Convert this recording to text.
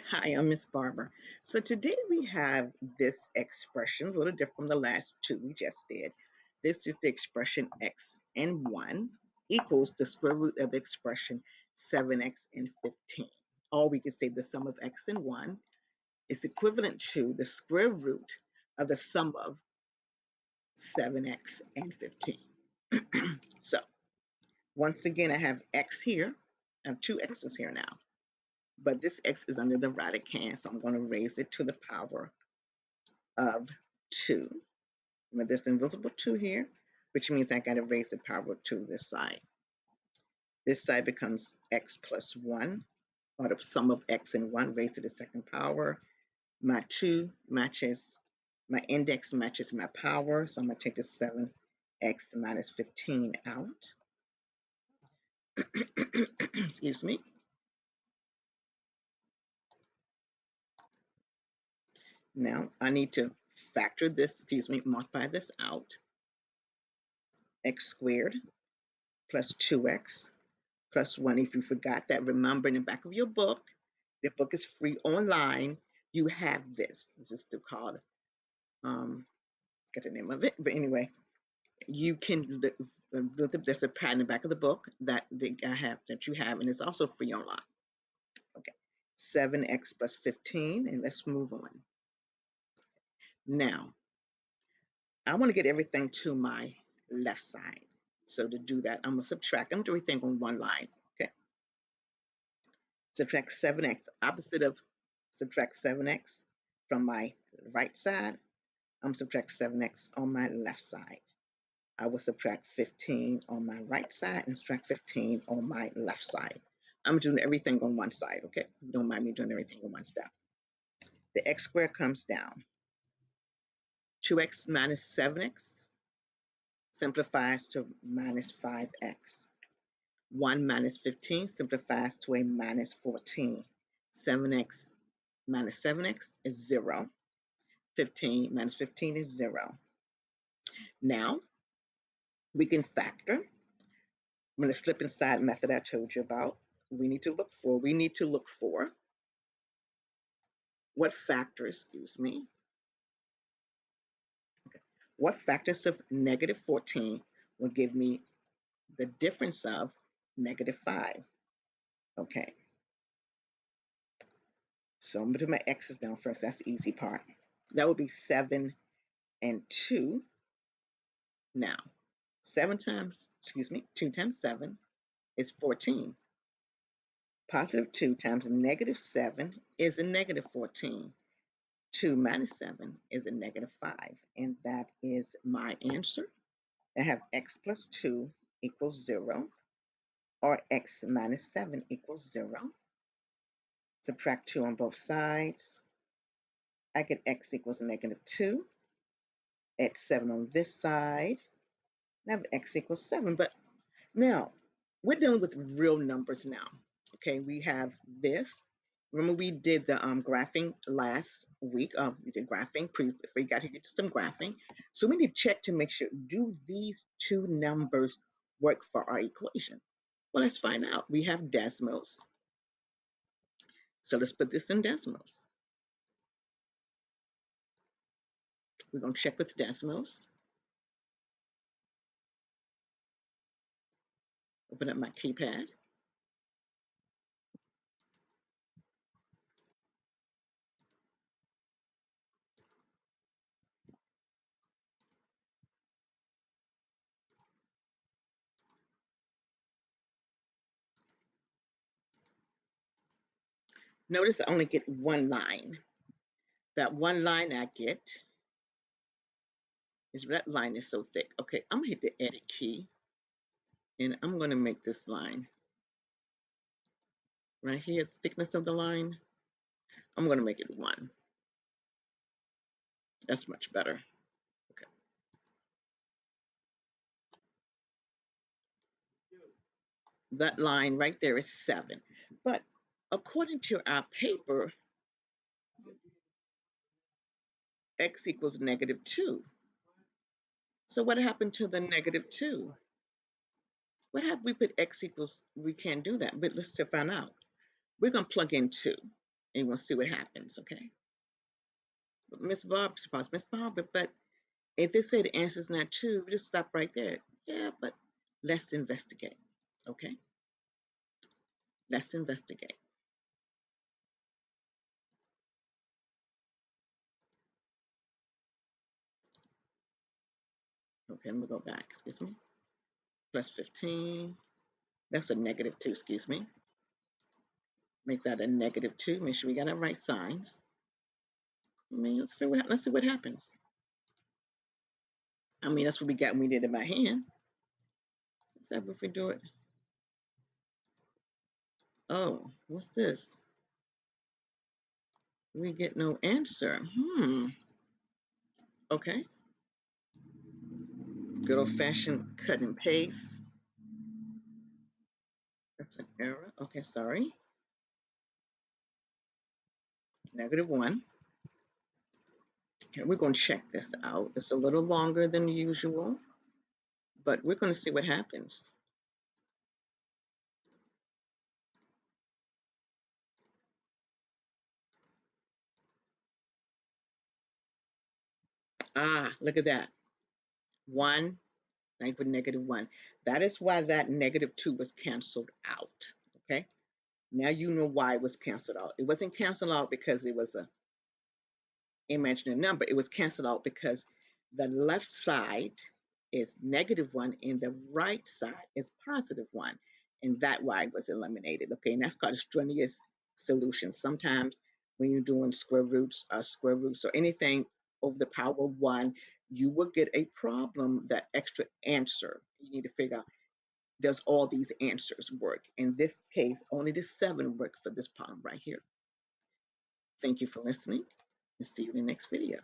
Hi, I'm Miss Barber. So today we have this expression, a little different from the last two we just did. This is the expression x and 1 equals the square root of the expression 7x and 15. Or we could say the sum of x and 1 is equivalent to the square root of the sum of 7x and 15. So once again, I have x here. I have two x's here now. But this x is under the radicand, so I'm going to raise it to the power of 2. With this invisible 2 here, which means I got to raise the power of 2 this side. This side becomes x plus 1, or the sum of x and 1 raised to the second power. My 2 matches, my index matches my power, so I'm going to take the 7x minus 15 out. Excuse me. Now I need to factor this, multiply this out. X squared plus 2x plus 1. If you forgot that, remember in the back of your book, the book is free online. You have this. This is still called, get the name of it. But anyway, you can look up, there's a pad in the back of the book that you have, and it's also free online. Okay, 7x plus 15, and let's move on. Now, I want to get everything to my left side. So to do that, I'm going to subtract. I'm going to do everything on one line. Okay. Subtract 7x, opposite of subtract 7x from my right side. I'm subtract 7x on my left side. I will subtract 15 on my right side and subtract 15 on my left side. I'm doing everything on one side, okay? Don't mind me doing everything on one step. The x squared comes down. 2x minus 7x simplifies to minus 5x. 1 minus 15 simplifies to a minus 14. 7x minus 7x is 0. 15 minus 15 is 0. Now, we can factor. I'm going to slip inside method I told you about. We need to look for what factors, okay, what factors of negative 14 will give me the difference of negative 5. Okay, so I'm going to do my x's down first. That's the easy part. That would be 7 and 2. Now, 2 times 7 is 14. Positive 2 times negative 7 is a negative 14. 2 minus 7 is a negative 5. And that is my answer. I have x plus 2 equals 0, or x minus 7 equals 0. Subtract 2 on both sides. I get x equals negative 2. Add 7 on this side. I have x equals 7. But now, we're dealing with real numbers now. Okay, we have this. Remember we did the graphing last week. We did graphing. Before you got here, you did some graphing. So we need to check to make sure, do these two numbers work for our equation? Well, let's find out. We have decimals. So let's put this in decimals. We're going to check with decimals. Open up my keypad. Notice I only get one line. That one line I get is, that line is so thick. Okay, I'm going to hit the edit key, and I'm going to make this line right here, the thickness of the line. I'm going to make it 1. That's much better. Okay. That line right there is 7. But according to our paper, x equals negative 2. So what happened to the negative 2? What happened? We put x equals, we can't do that, but let's find out. We're going to plug in 2. and we'll see what happens, okay? But Miss Bob, Miss Bob, but if they say the answer is not 2, we just stop right there. Yeah, but let's investigate, okay? Let's investigate. Okay, let me go back, excuse me. Plus 15, that's a negative 2, excuse me. Make that a negative 2, make sure we got our right signs. I mean, let's see what happens. I mean, that's what we got when we did it by hand. Let's have if we do it. Oh, what's this? We get no answer. Okay. Good old fashioned cut and paste. That's an error. Okay, sorry. -1. Here, we're going to check this out. It's a little longer than usual, but we're going to see what happens. Ah, look at that. 1, now you put -1. That is why that -2 was canceled out. Okay. Now you know why it was canceled out. It wasn't canceled out because it was a imaginary number. It was canceled out because the left side is -1 and the right side is +1. And that y was eliminated. Okay, and that's called a strenuous solution. Sometimes when you're doing square roots or anything over the power of 1, you will get a problem, that extra answer. You need to figure out, does all these answers work? In this case, only the 7 work for this problem right here. Thank you for listening and see you in the next video.